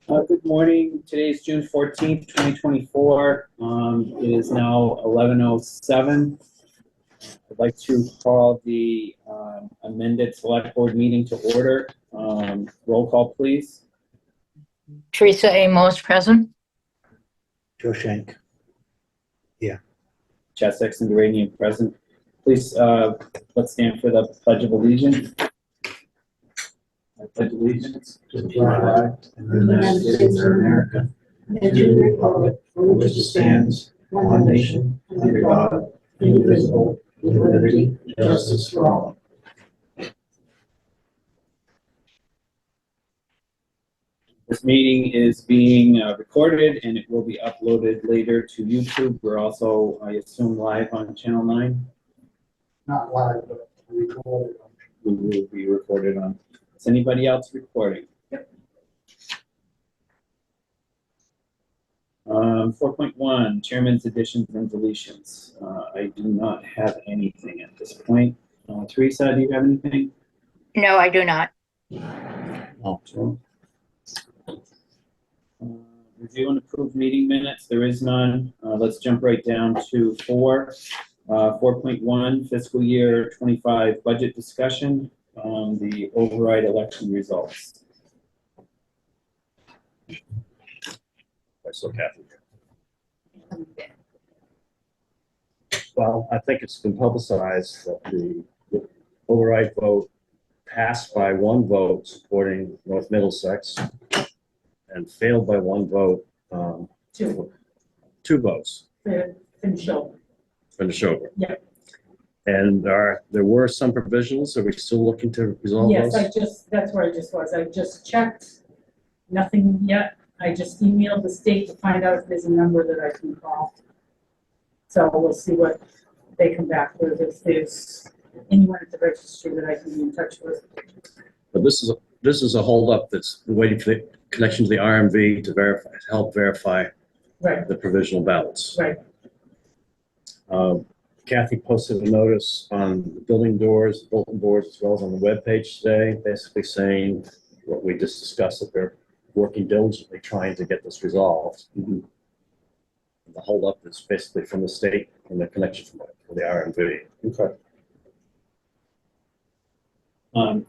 Good morning. Today is June 14th, 2024. It is now 11:07. I'd like to call the amended select board meeting to order. Roll call, please. Teresa A. Most present. Joe Shank. Chess Exanduranian present. Please, let's stand for the Pledge of Allegiance. I pledge allegiance To the flag of the United States of America and to the republic for which it stands, one nation, under God, indivisible, with liberty and justice for all. This meeting is being recorded and it will be uploaded later to YouTube. We're also, I assume, live on Channel 9. Not live, but recorded. We will be recorded on. Is anybody else recording? Yep. 4.1, Chairman's additions and deletions. I do not have anything at this point. Teresa, do you have anything? No, I do not. Oh, sure. Review and approve meeting minutes. There is none. Let's jump right down to 4.1, fiscal year 25 budget discussion. The override election results. So Kathy. Well, I think it's been publicized that the override vote passed by one vote supporting North Middlesex and failed by one vote, two votes. Finish over. Finish over. Yep. And there were some provisionals. Are we still looking to resolve Yes, those? that's where I just was. I just checked, nothing yet. I just emailed the state to find out if there's a number that I can call. So we'll see what they come back with, if there's anyone at the registry that I can be in touch with. But this is a holdup that's waiting for the connection to the RMV to help verify Right, the provisional ballots. right. Kathy posted a notice on the building doors, bulletin boards, as well as on the webpage today, basically saying what we just discussed, that they're working diligently trying to get this resolved. The holdup is basically from the state and the connection from the RMV. Okay.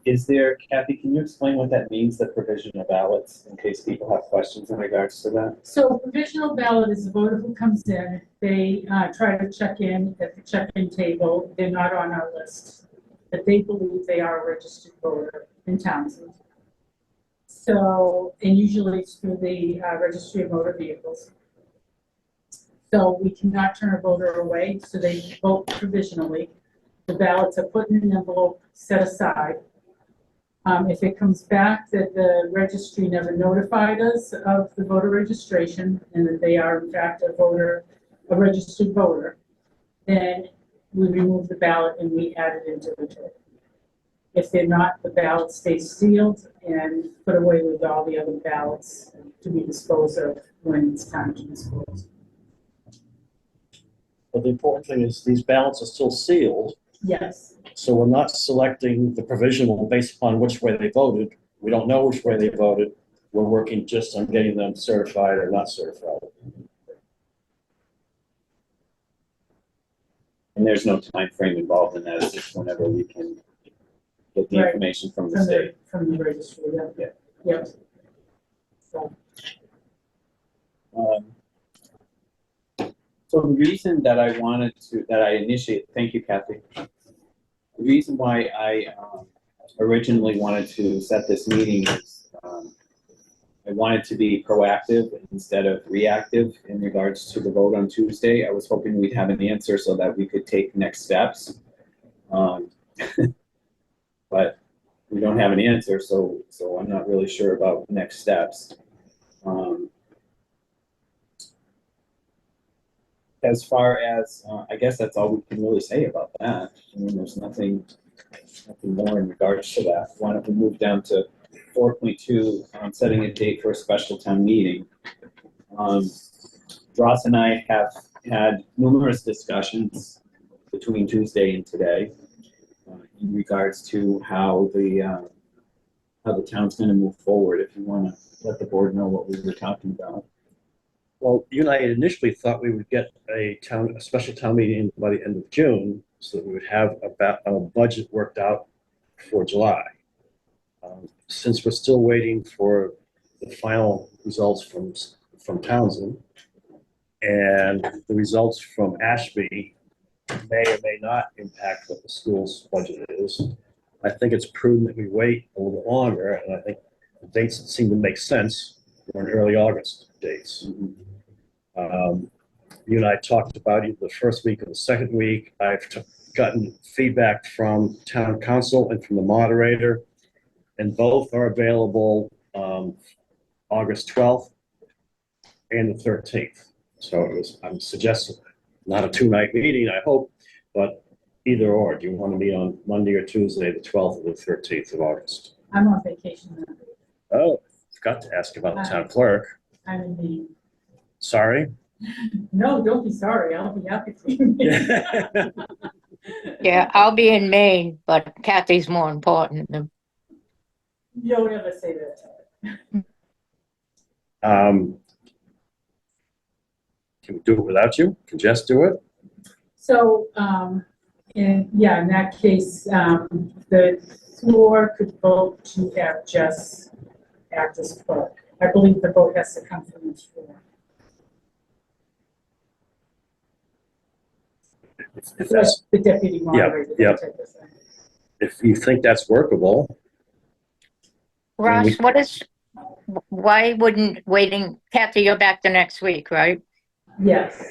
Is there, Kathy, can you explain what that means, the provisional ballots, in case people have questions in regards to that? So provisional ballot is a voter who comes in. They try to check in at the check-in table. They're not on our list, but they believe they are a registered voter in Townsend. So, and usually it's through the Registry of Motor Vehicles. So we cannot turn a voter away, so they vote provisionally. The ballots are put in an envelope, set aside. If it comes back that the registry never notified us of the voter registration and that they are in fact a registered voter, then we remove the ballot and we add it into the total. If they're not, the ballot stays sealed and put away with all the other ballots to be disposed of when it's time to dispose. But the important thing is these ballots are still sealed, Yes, so we're not selecting the provisional based upon which way they voted. We don't know which way they voted. We're working just on getting them certified or not certified. And there's no time frame involved in that. It's just whenever we can get the Right. information from the state. from the registry, yeah. Yeah. Yep. So, So the reason that I initiated, thank you, Kathy. The reason why I originally wanted to set this meeting is I wanted to be proactive instead of reactive in regards to the vote on Tuesday. I was hoping we'd have an answer so that we could take next steps. But we don't have an answer, so I'm not really sure about next steps. As far as, I guess that's all we can really say about that. I mean, there's nothing more in regards to that. Why don't we move down to 4.2, setting a date for a special town meeting. Ross and I have had numerous discussions between Tuesday and today in regards to how how the town's gonna move forward, if you wanna let the board know what we were talking about. Well, you and I initially thought we would get a special town meeting by the end of June, so that we would have a budget worked out for July. Since we're still waiting for the final results from Townsend, and the results from Ashby may or may not impact what the school's budget is, I think it's prudent that we wait a little longer, and I think the dates seem to make sense for an early August dates. You and I talked about it the first week and the second week. I've gotten feedback from town council and from the moderator, and both are available August 12th and the 13th. So I'm suggesting not a two-night meeting, I hope, but either or. Do you want to meet on Monday or Tuesday, the 12th or the 13th of August? I'm on vacation that week. Oh, forgot to ask about the town clerk. I'm in Maine. Sorry. No, don't be sorry. I'll be happy for you. Yeah, I'll be in Maine, but Kathy's more important than, Don't ever say that to her. Can we do it without you? Can Jess do it? So, in that case, the floor could vote to have Jess act as clerk. I believe the vote has to come from the floor. If that's, The deputy moderator. yeah. that type of thing. if you think that's workable, Ross, why wouldn't Kathy, you're back the next week, right? Yes.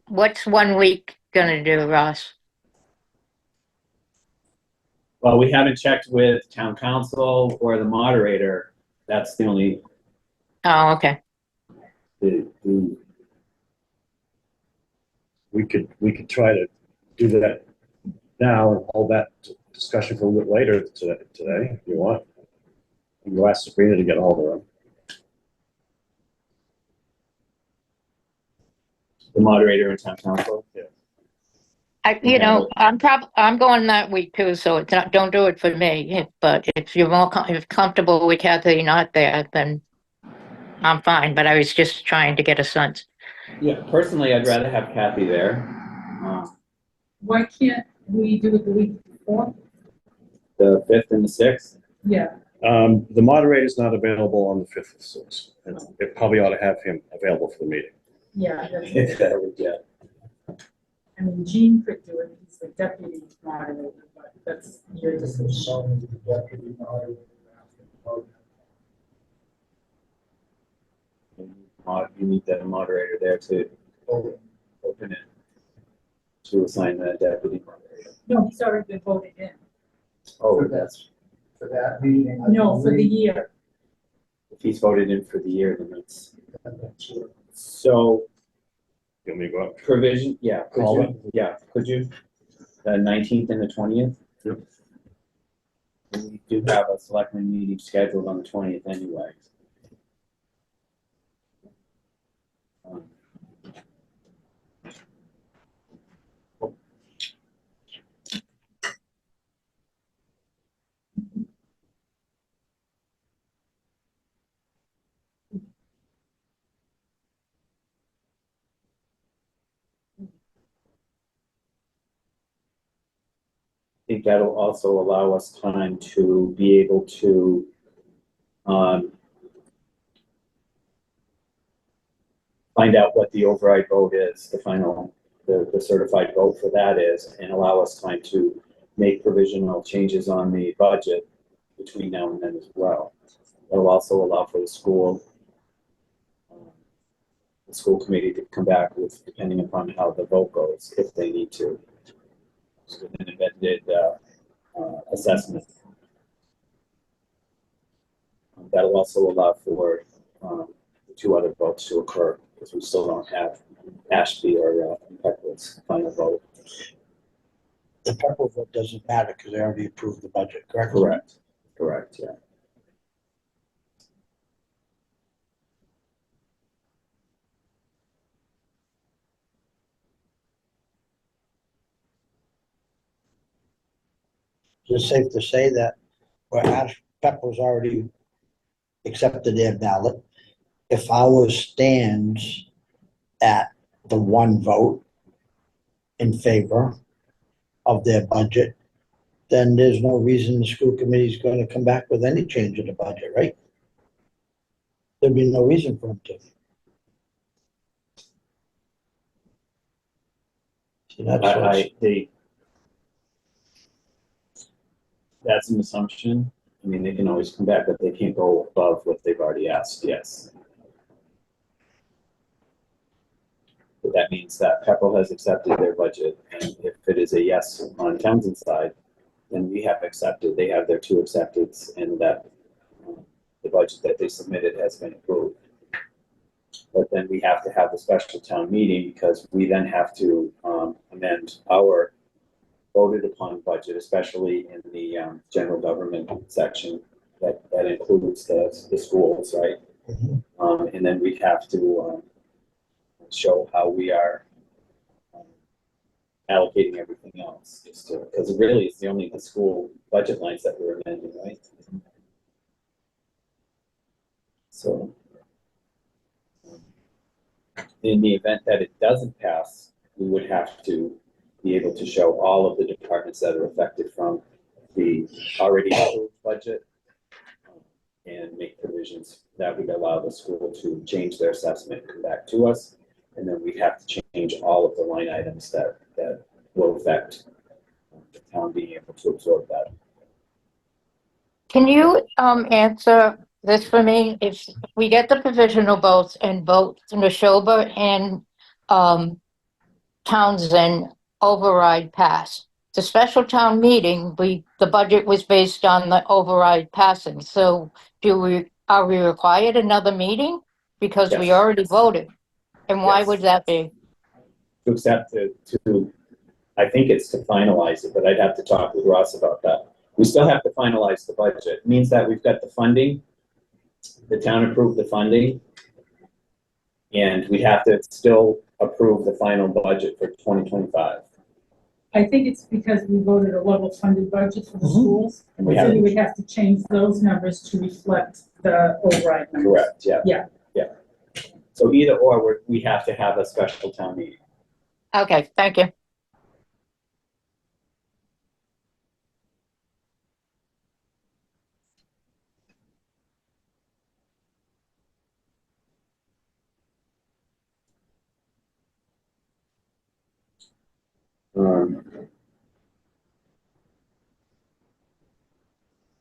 What's 1 week gonna do, Ross? Well, we haven't checked with town council or the moderator. That's the only, Oh, okay. the, we could try to do that now and hold that discussion for a little bit later today, if you want. You ask Sabrina to get hold of them. the moderator and town council. I'm going that week too, so it's not, don't do it for me. But if you're if comfortable with Kathy not there, then I'm fine. But I was just trying to get a sense. Yeah, personally, I'd rather have Kathy there. Why can't we do it the week before? The 5th and the 6th. Yeah. The moderator's not available on the 5th or 6th. And it probably ought to have him available for the meeting. Yeah, that's If that would get. I mean, Gene could do it, he's the deputy moderator, but that's your decision. You need that moderator there to open it, to assign the deputy moderator. No, he's already been voted in. Oh, that's, For that meeting. I No, for the believe. year. if he's voted in for the year, then that's, I'm not sure. so You want me to go up? provision, yeah, Call could you? The 19th and the 20th? Yep. We do have a selectmen meeting scheduled on the 20th anyway. I think that'll also allow us time to be able to find out what the override vote is, the final, the certified vote for that is, and allow us time to make provisional changes on the budget between now and then as well. It'll also allow for the school committee to come back with, depending upon how the vote goes, if they need to, with an amended assessment. That'll also allow for the 2 other votes to occur, because we still don't have Ashby or Peckwood's final vote. The Pepper vote doesn't matter because they already approved the budget, correct? Correct, yeah. Is it safe to say that where Pepper's already accepted their ballot. If ours stands at the one vote in favor of their budget, then there's no reason the school committee is going to come back with any change in the budget, right? There'd be no reason for them to. So that's an assumption. I mean, they can always come back, but they can't go above what they've already asked, yes. But that means that Pepperell has accepted their budget, and if it is a yes on Townsend's side, then we have accepted, they have their two accepteds, and that the budget that they submitted has been approved. But then we have to have a special town meeting because we then have to amend our voted upon budget, especially in the general government section that includes the schools, right? And then we have to show how we are allocating everything else, because it really is only the school budget lines that we're amending, right? So in the event that it doesn't pass, we would have to be able to show all of the departments that are affected from the already approved budget and make provisions that would allow the school to change their assessment and come back to us. And then we'd have to change all of the line items that will affect the town being able to absorb that. Can you answer this for me? If we get the provisional votes and both Neshoba and Townsend override pass, the special town meeting, the budget was based on the override passing. So are we required another meeting? Because we Yes. already voted. And why Yes. would that be? To accept I think it's to finalize it, but I'd have to talk with Ross about that. We still have to finalize the budget. It means that we've got the funding, the town approved the funding, and we have to still approve the final budget for 2025. I think it's because we voted a level funded budget for the schools, and We so haven't. we would have to change those numbers to reflect the override numbers. Correct, yeah. Yeah. Yeah. So either or, we have to have a special town meeting. Okay, thank you.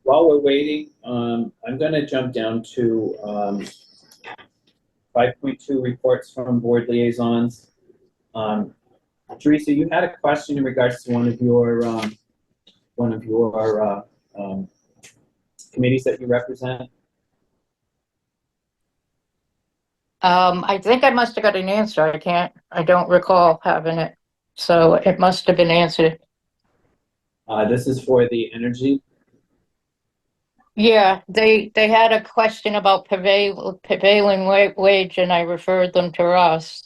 While we're waiting, I'm gonna jump down to 5.2 reports from board liaisons. Teresa, you had a question in regards to one of your committees that you represent. I think I must have got an answer. I don't recall having it. So it must have been answered. This is for the energy. Yeah, they had a question about prevailing wage, and I referred them to Ross.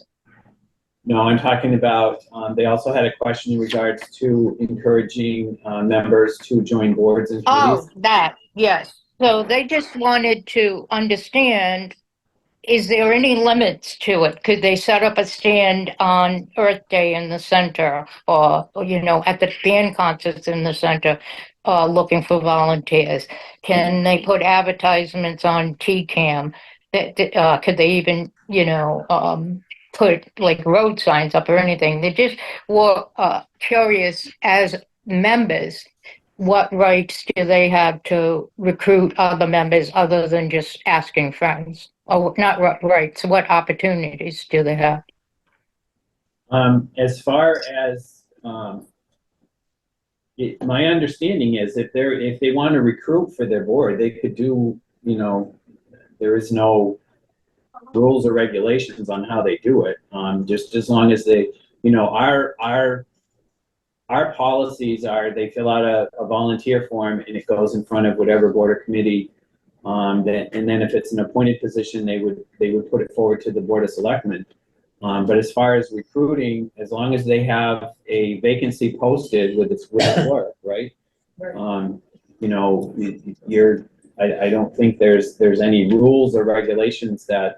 No, I'm talking about, they also had a question in regards to encouraging members to join boards and committees. Oh, that, yes. So they just wanted to understand, is there any limits to it? Could they set up a stand on Earth Day in the center, or at the band concerts in the center, looking for volunteers? Can they put advertisements on TCAM? Could they even, put like road signs up or anything? They just were curious as members, what rights do they have to recruit other members other than just asking friends? Or not rights, what opportunities do they have? As far as my understanding is, if they want to recruit for their board, they could do. There is no rules or regulations on how they do it. Just as long as they, our policies are, they fill out a volunteer form and it goes in front of whatever board or committee. And then if it's an appointed position, they would put it forward to the Board of Selectmen. But as far as recruiting, as long as they have a vacancy posted with its clerk, right? Right. I don't think there's any rules or regulations that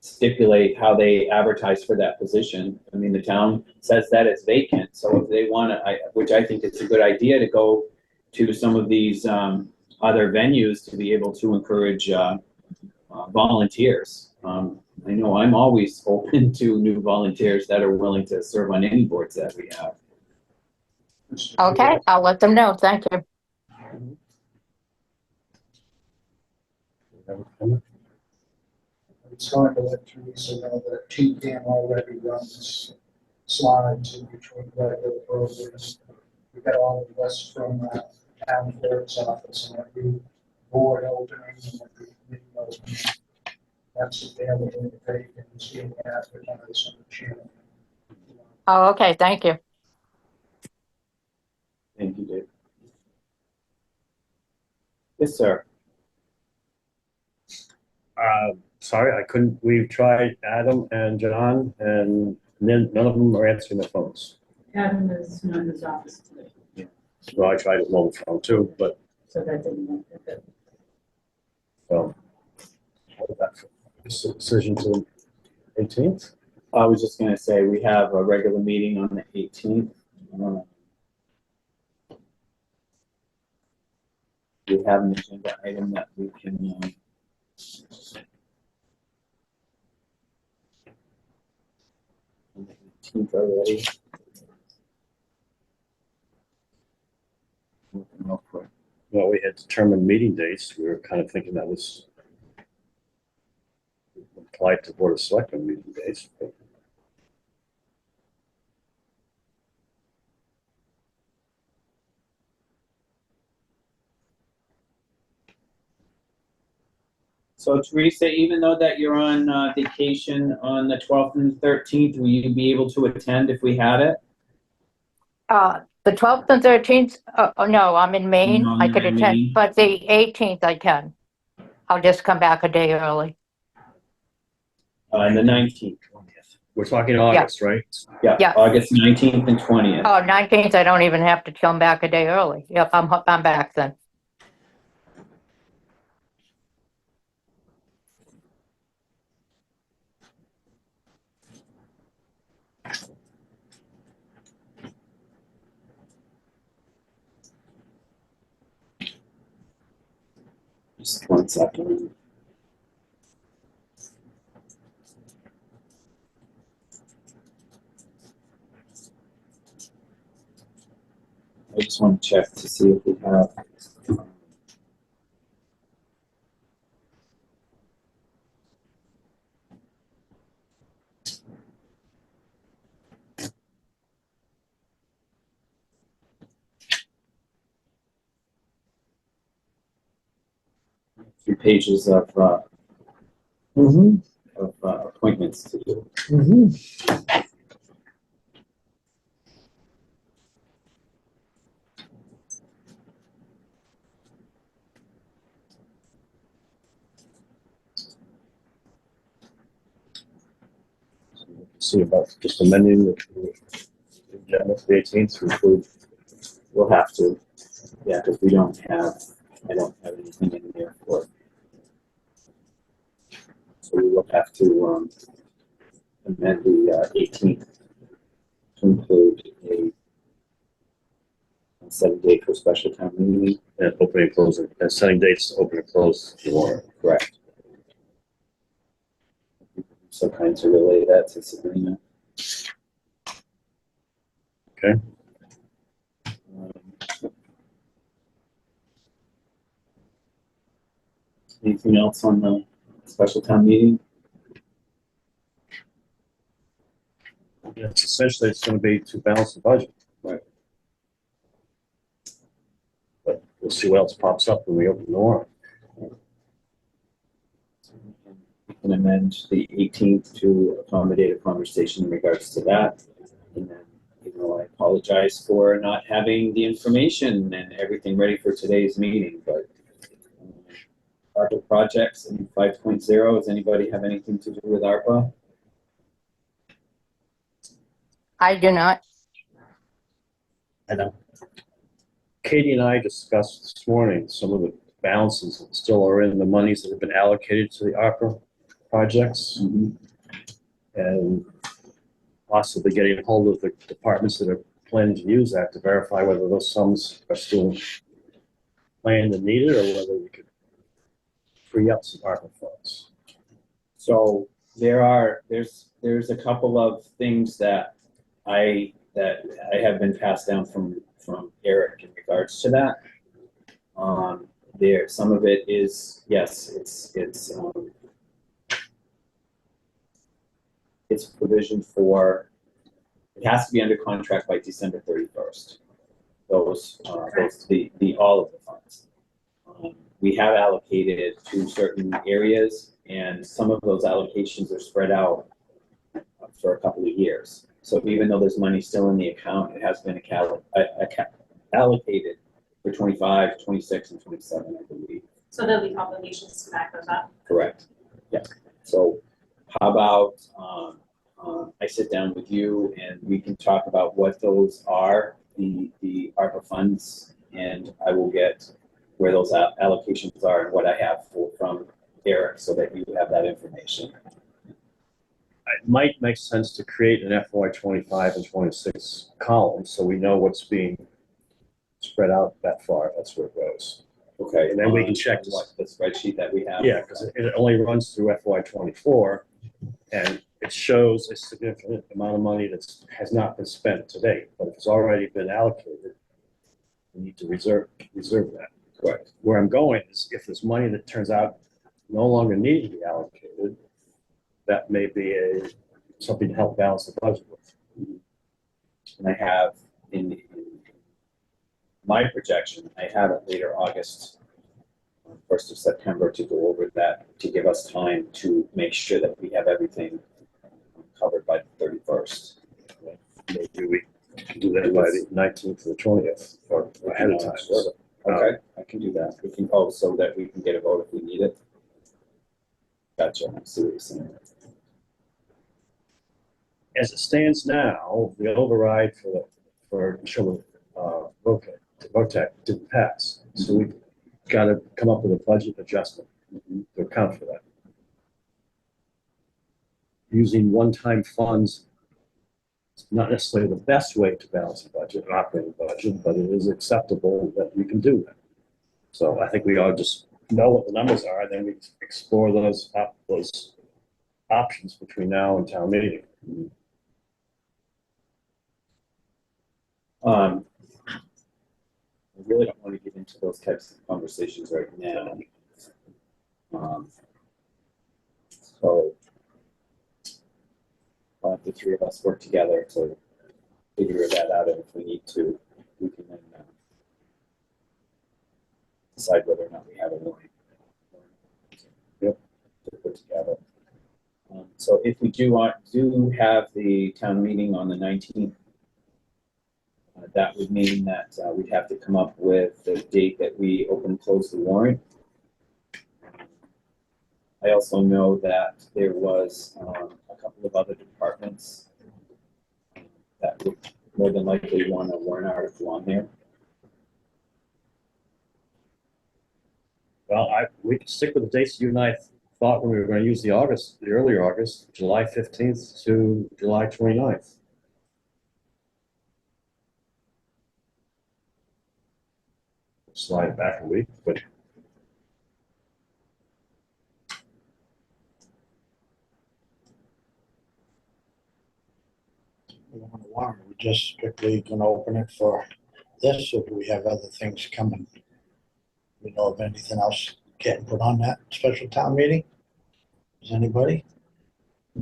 stipulate how they advertise for that position. I mean, the town says that it's vacant, so if they want to, which I think it's a good idea to go to some of these other venues to be able to encourage volunteers. I know I'm always open to new volunteers that are willing to serve on any boards that we have. Okay, I'll let them know. Thank you. It's going to let Teresa know that TCAM already runs slides in between regular programs. We got all the lists from the town clerk's office and every board opening and every meeting opening. That's available in the paper and it's being advertised on the channel. Oh, okay, thank you. Thank you, Dave. Yes, sir. Sorry, I couldn't, we've tried Adam and John, and then none of them are answering their phones. Adam is not in his office today, Well, I tried his mobile phone too, but, so that didn't work. what was that for? Decision to 18th? I was just gonna say, we have a regular meeting on the 18th. We have an agenda item that we can, on the 18th already. Looking real quick. Well, we had determined meeting dates. We were kind of thinking that was applied to Board of Selectmen meeting dates. But So Teresa, even though that you're on vacation on the 12th and 13th, will you be able to attend if we had it? The 12th and 13th, oh, no, I'm in Maine. No, I you're could in attend, Maine. but the 18th I can. I'll just come back a day early. And the 19th. we're talking August, right? Yeah, Yeah. August 19th and 20th. Oh, 19th, I don't even have to come back a day early. Yep, I'm back then. Just 1 second. I just want to check to see if we have. Few pages of appointments to do. See about just amending the agenda for the 18th to include. We'll have to, yeah, because I don't have anything in there for. So we will have to amend the 18th to include a setting date for special town meeting. And opening and closing, and setting dates to open and close the warrant. Correct. So kind to relay that to Sabrina. Okay. Anything else on the special town meeting? It's essentially, it's gonna be to balance the budget. Right. But we'll see what else pops up when we open the warrant. We can amend the 18th to accommodate a conversation in regards to that. And then, I apologize for not having the information and everything ready for today's meeting, but ARPA projects and 5.0, does anybody have anything to do with ARPA? I do not. I know. Katie and I discussed this morning some of the balances that still are in the monies that have been allocated to the ARPA projects, and possibly getting a hold of the departments that are planning to use that to verify whether those sums are still planned and needed, or whether we could free up some ARPA funds. So there's a couple of things that I have been passed down from Eric in regards to that. Some of it is, yes, it's provision for, it has to be under contract by December 31st. Those all of the funds. We have allocated to certain areas, and some of those allocations are spread out for a couple of years. So even though there's money still in the account, it has been allocated for 25, 26, and 27, I believe. So there'll be obligations to back those up. Correct. Yeah. So how about I sit down with you and we can talk about what those are, the ARPA funds, and I will get where those allocations are and what I have from Eric, so that you have that information. It might make sense to create an FY 25 and 26 column, so we know what's being spread out that far. That's where it goes. Okay. And then we can check what the spreadsheet that we have. Yeah, because it only runs through FY 24, and it shows a significant amount of money that has not been spent to date. But if it's already been allocated, we need to reserve that. Correct. Where I'm going is, if there's money that turns out no longer needed to be allocated, that may be something to help balance the budget with. And I have in my projection, I have it later August, 1st of September, to go over that, to give us time to make sure that we have everything covered by the 31st. Maybe we can do that by the 19th or the 20th, or ahead of time. Okay, I can do that. We can, so that we can get a vote if we need it. Gotcha, I see what you're saying. As it stands now, the override for Sherwood VOTEC didn't pass, so we've got to come up with a budget adjustment to account for that. Using one-time funds is not necessarily the best way to balance a budget, an operating budget, but it is acceptable that we can do that. So I think we ought to just know what the numbers are, and then we explore those options between now and town meeting. I really don't want to get into those types of conversations right now. So the three of us work together to figure that out, and if we need to, we can then decide whether or not we have a warrant. Yep. To put together. So if we do have the town meeting on the 19th, that would mean that we'd have to come up with the date that we open and close the warrant. I also know that there was a couple of other departments that would more than likely want a warrant article on there. Well, we can stick with the dates you and I thought when we were going to use the earlier August, July 15th to July 29th. Slide it back a week, but We want to warrant, we're just strictly gonna open it for this, or do we have other things coming? We know of anything else getting put on that special town meeting? Does anybody?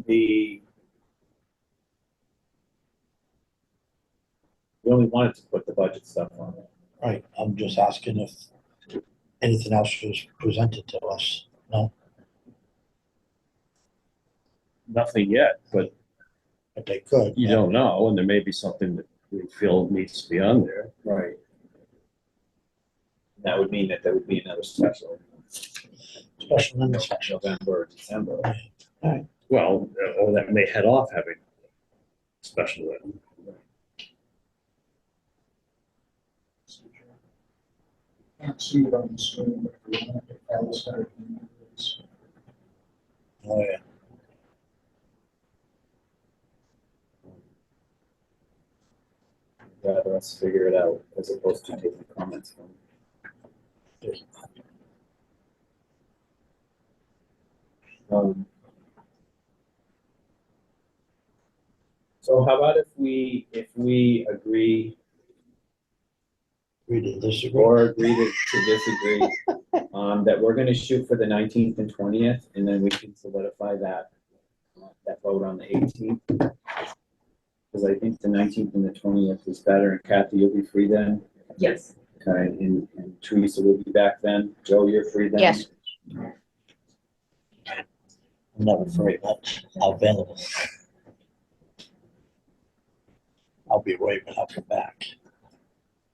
We only wanted to put the budget stuff on it. Right, I'm just asking if anything else was presented to us. No, nothing yet, but but they could. you don't know, and there may be something that we feel needs to be on there. Right. That would mean that there would be another special. Special in the special. November or December. Well, or that may head off having special ed. Can't see it on the screen, but if you want to tell us how to do this. Oh, yeah. Rather us figure it out as opposed to taking comments from. So how about if we agree We did disagree. or agree to disagree, that we're gonna shoot for the 19th and 20th, and then we can solidify that vote on the 18th. Because I think the 19th and the 20th is better, and Kathy, you'll be free then, Yes. okay, and Teresa will be back then, Joe, you're free then? Yes. I'm never free, but available. I'll be away, but I'll come back.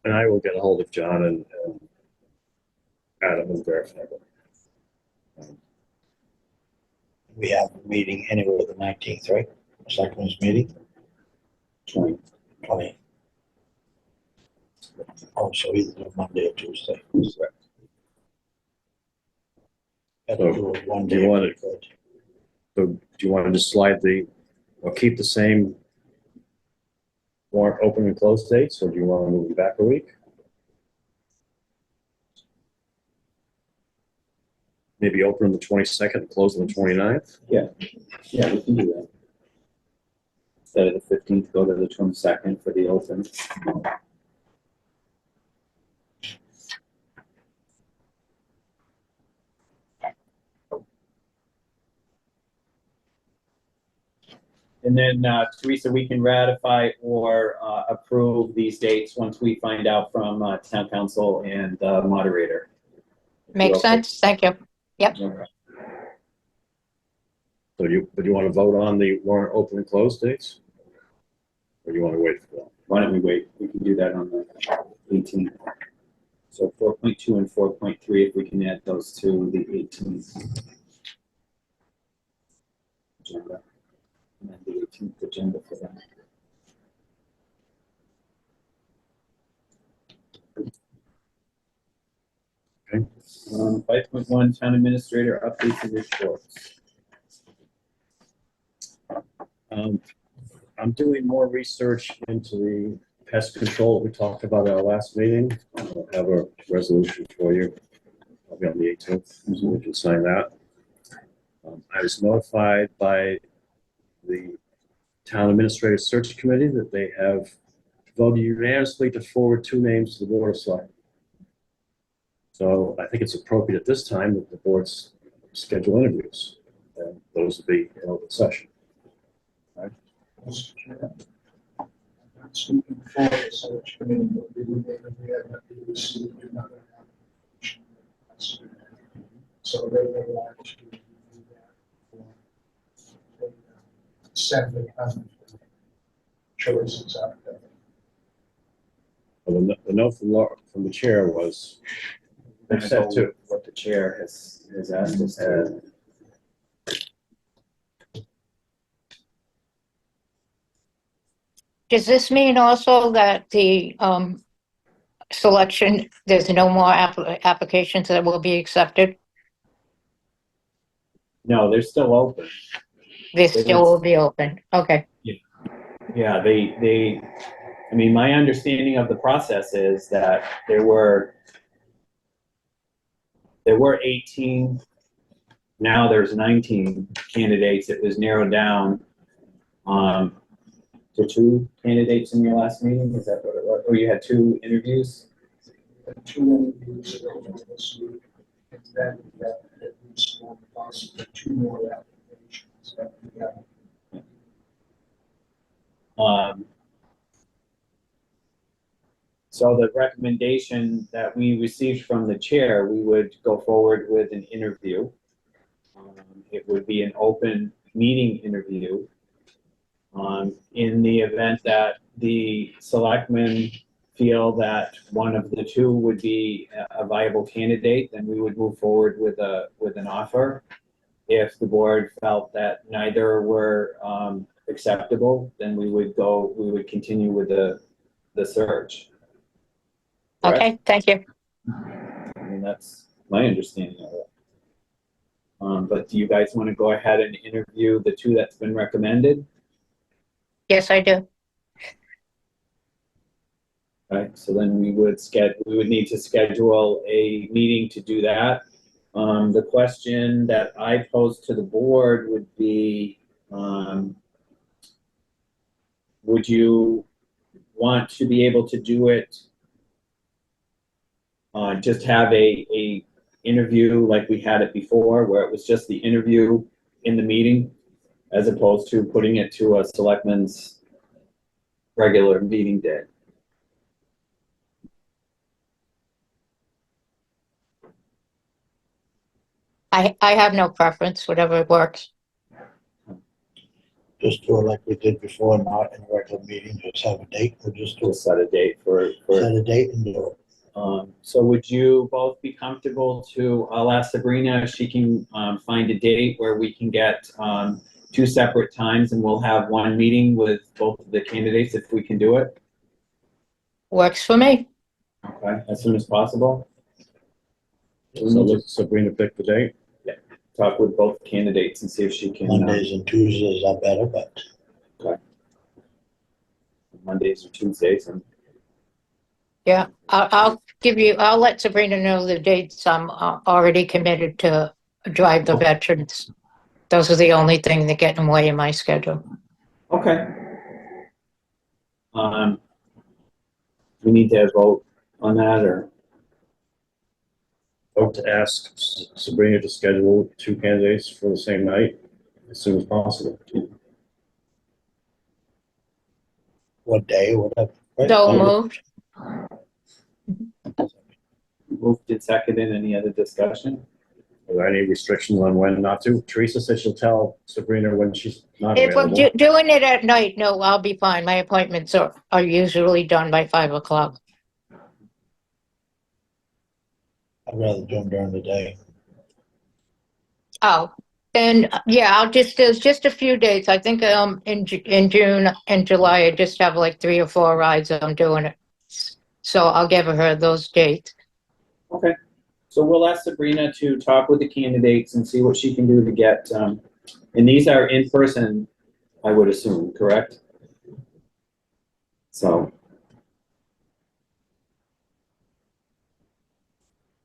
And I will get a hold of John and Adam and verify that. We have a meeting anywhere the 19th, right? Selectmen's meeting, 20. 20. Oh, so either Monday or Tuesday. Had to do it one Do you day. want it- So do you want to just slide or keep the same warrant open and close dates, or do you want to move it back a week? Maybe open on the 22nd and close on the 29th? Yeah, we can do that. Instead of the 15th, go to the 22nd for the open. And then, Teresa, we can ratify or approve these dates once we find out from town council and moderator. Makes sense? Thank you. Okay. So do you want to vote on the warrant open and close dates? Or do you want to wait for that? Why don't we wait? We can do that on the 18th. So 4.2 and 4.3, if we can add those to the 18th agenda. And then the 18th agenda for that. Okay. 5.1, town administrator updates and reports. I'm doing more research into the pest control that we talked about at our last meeting. I'll have a resolution for you. I'll be on the 18th, so we can sign that. I was notified by the Town Administrative Search Committee that they have voted unanimously to forward 2 names to the Board of Selectmen. So I think it's appropriate at this time that the boards schedule interviews, and those will be in open session. Mr. Chair, I'm not speaking for the search committee, but we have received another application. So they will actually do that for send the choices out there. Well, the note from the chair was, We're gonna go with what the chair has asked us to. Does this mean also that the selection, there's no more applications that will be accepted? No, they're still open. They still will be open. Okay. Yeah, I mean, my understanding of the process is that there were 18, now there's 19 candidates. It was narrowed down to 2 candidates in your last meeting. Is that what it was? Or you had 2 interviews? 2 interviews this week, and then we have at least one, possibly 2 more applications that we have. So the recommendation that we received from the chair, we would go forward with an interview. It would be an open meeting interview. In the event that the selectmen feel that one of the 2 would be a viable candidate, then we would move forward with an offer. If the board felt that neither were acceptable, then we would continue with the search. Correct? Okay, thank you. That's my understanding of it. But do you guys want to go ahead and interview the two that's been recommended? Yes, I do. Right, so then we would need to schedule a meeting to do that. The question that I posed to the board would be, would you want to be able to do it, just have a interview like we had it before, where it was just the interview in the meeting, as opposed to putting it to a selectman's regular meeting day? I have no preference, whatever works. Just do it like we did before, not in a regular meeting, just have a date, or just do We'll it, set a date for set a date and do it. so would you both be comfortable to, I'll ask Sabrina if she can find a date where we can get two separate times, and we'll have one meeting with both of the candidates if we can do it. Works for me. Okay, as soon as possible. So let Sabrina pick the date. Talk with both candidates and see if she can. Mondays and Tuesdays are better, but Mondays or Tuesdays, and Yeah, I'll let Sabrina know the dates. I'm already committed to drive the veterans. Those are the only thing that get in the way of my schedule. okay. We need to vote on that, or? Vote to ask Sabrina to schedule two candidates for the same night as soon as possible. what day, whatever. Right? So moved. Moved and seconded. Any other discussion? Are there any restrictions on when not to? Teresa said she'll tell Sabrina when she's not If we're available. doing it at night, no, I'll be fine. My appointments are usually done by 5 o'clock. I'd rather do them during the day. Oh, and yeah, there's just a few dates. I think in June and July, I just have like 3 or 4 rides I'm doing it. So I'll give her those dates. Okay, so we'll ask Sabrina to talk with the candidates and see what she can do to get, and these are in person, I would assume, correct? So.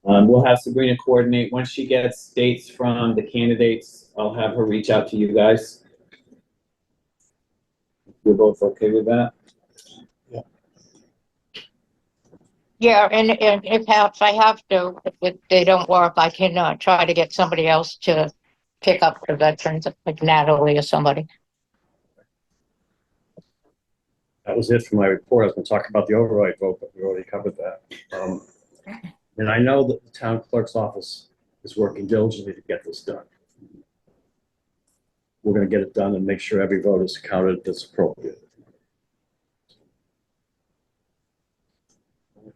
We'll have Sabrina coordinate. Once she gets dates from the candidates, I'll have her reach out to you guys. You're both okay with that? Yeah, and if I have to, if they don't work, I can try to get somebody else to pick up the veterans, like Natalie or somebody. That was it for my report. I was going to talk about the override vote, but we already covered that. And I know that the town clerk's office is working diligently to get this done. We're going to get it done and make sure every vote is counted that's appropriate.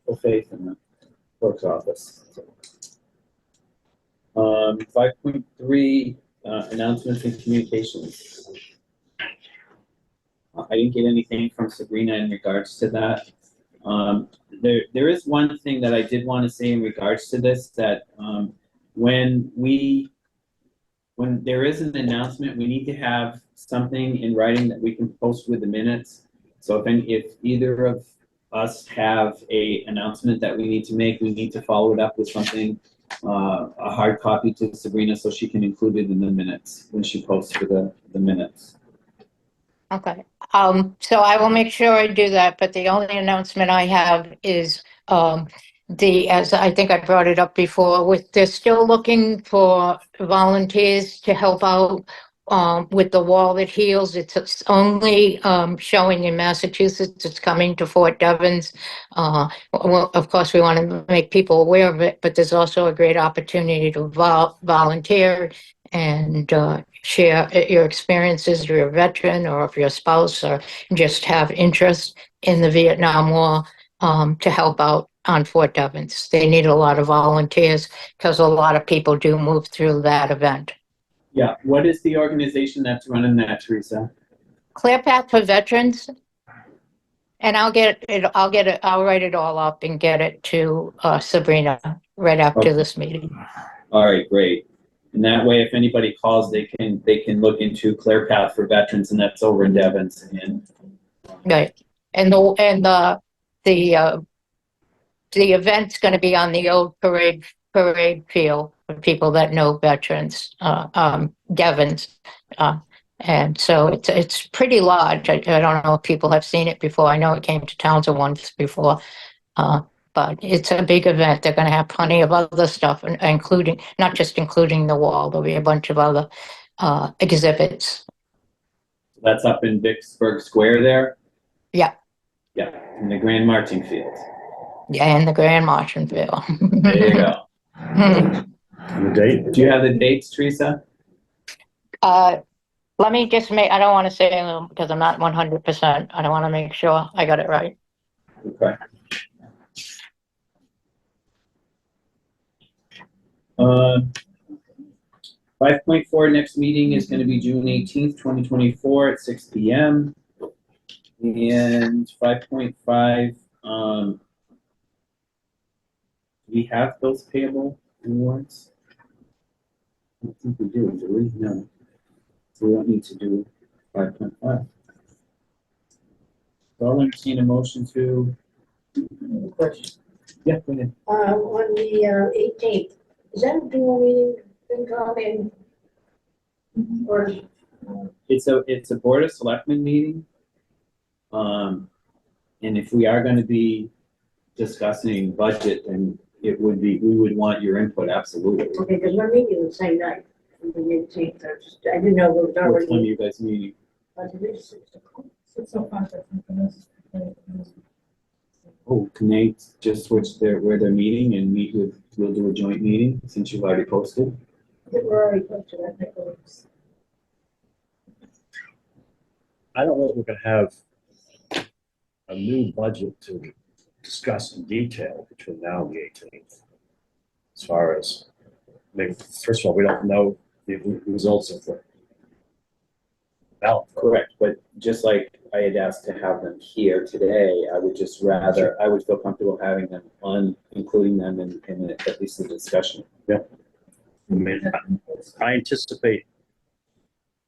Full faith in the clerk's office. 5.3, announcements and communications. I didn't get anything from Sabrina in regards to that. There is one thing that I did want to say in regards to this, that when there is an announcement, we need to have something in writing that we can post with the minutes. So if either of us have a announcement that we need to make, we need to follow it up with something, a hard copy to Sabrina so she can include it in the minutes when she posts for the minutes. Okay. So I will make sure I do that, but the only announcement I have is as I think I brought it up before, they're still looking for volunteers to help out with the wall that heals. It's only showing in Massachusetts. It's coming to Fort Devens. Well, of course, we want to make people aware of it, but there's also a great opportunity to volunteer and share your experiences, if you're a veteran or if you're a spouse or just have interest in the Vietnam War, to help out on Fort Devens. They need a lot of volunteers because a lot of people do move through that event. Yeah, what is the organization that's running that, Teresa? Clear Path for Veterans. And I'll write it all up and get it to Sabrina right after Okay. this meeting. All right, great. And that way, if anybody calls, they can look into Clear Path for Veterans, and that's over in Devon's. And Right. And the event's gonna be on the old parade field for people that know veterans, Devon's. And so it's pretty large. I don't know if people have seen it before. I know it came to Townsend once before. But it's a big event. They're gonna have plenty of other stuff, including, not just including the wall, there'll be a bunch of other exhibits. that's up in Vicksburg Square there. Yeah. Yeah, in the Grand Marching Field. Yeah, in the Grand Marching Field. There you go. And the date? Do you have the dates, Teresa? Let me just I don't want to say them because I'm not 100%. I don't want to make sure I got it right. Okay. 5.4, next meeting is going to be June 18th, 2024 at 6 p.m. And 5.5, do we have bills payable and warrants? I don't think we do we? No. So we don't need to do 5.5. So I'll entertain a motion to. Question. Yeah, go ahead. On the 18th, is that a dual meeting, FinCom and, or, It's a Board of Selectmen meeting. And if we are going to be discussing budget, then we would want your input, absolutely. okay, because we're meeting the same night, on the 18th, I didn't know it was What time are already. you guys meeting? But it is 6 o'clock. 6:05, I think it is. Oh, can they just switch where they're meeting and we'll do a joint meeting since you've already posted? I think we're already close to that, Nicholas. I don't know if we're gonna have a new budget to discuss in detail between now and the 18th. As far as, I mean, first of all, we don't know the results of the ballot. Correct, but just like I had asked to have them here today, I would feel comfortable having them including them in at least the discussion. I mean, I anticipate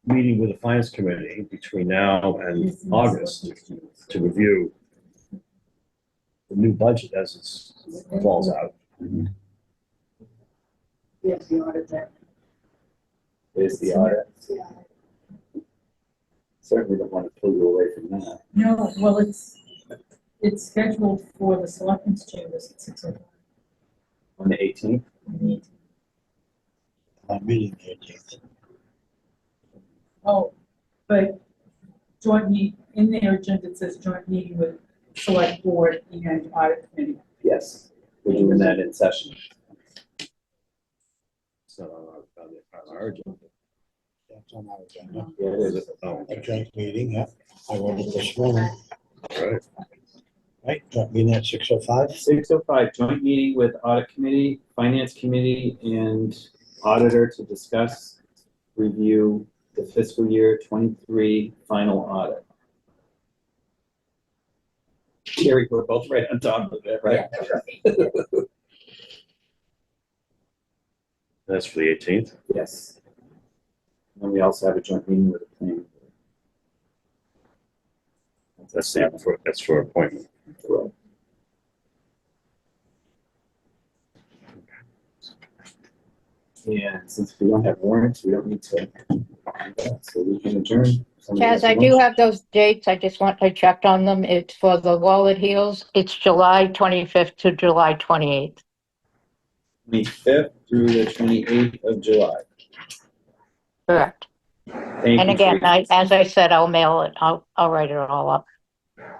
meeting with the finance committee between now and August to review the new budget as it falls out. Yes, the audit that. Is the audit. Yeah. Certainly don't want to pull you away from that. No, well, it's scheduled for the selectmen's chambers at 6:05. On the 18th? Meeting the 18th. Oh, but joint in their agenda, it says joint meeting with select board and audit committee. Yes, we're doing that in session. It's not on our agenda. That's on our agenda. Yeah, it is. Oh, A joint meeting, yeah. I wrote it this morning, right. right? Joint meeting at 6:05. 6:05, joint meeting with audit committee, finance committee, and auditor to discuss, review the fiscal year 23 final audit. Jerry, we're both right on top of it, right? That's for the 18th. Yes. And we also have a joint meeting with the planning That's for appointment. board. And since we don't have warrants, we don't need to, so we can adjourn. Somebody Chaz, has a I do have those dates. I checked on them. It's for the Wallet Heels. It's July 25th to July 28th. 25th through the 28th of July. Correct. Thank And you, again, Teresa. as I said, I'll mail it. I'll write it all up.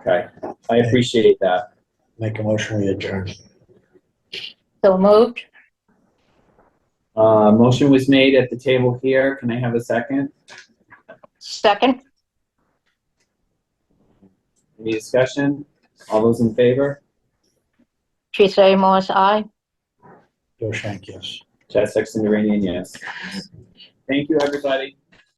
Okay, I appreciate that. Make a motion, we adjourn. So moved? Motion was made at the table here. Can I have a second? Second? Any discussion? All those in favor? Teresa Morris, aye. Joe Shank, yes. Chad Sexton Duranian, yes. Thank you, everybody.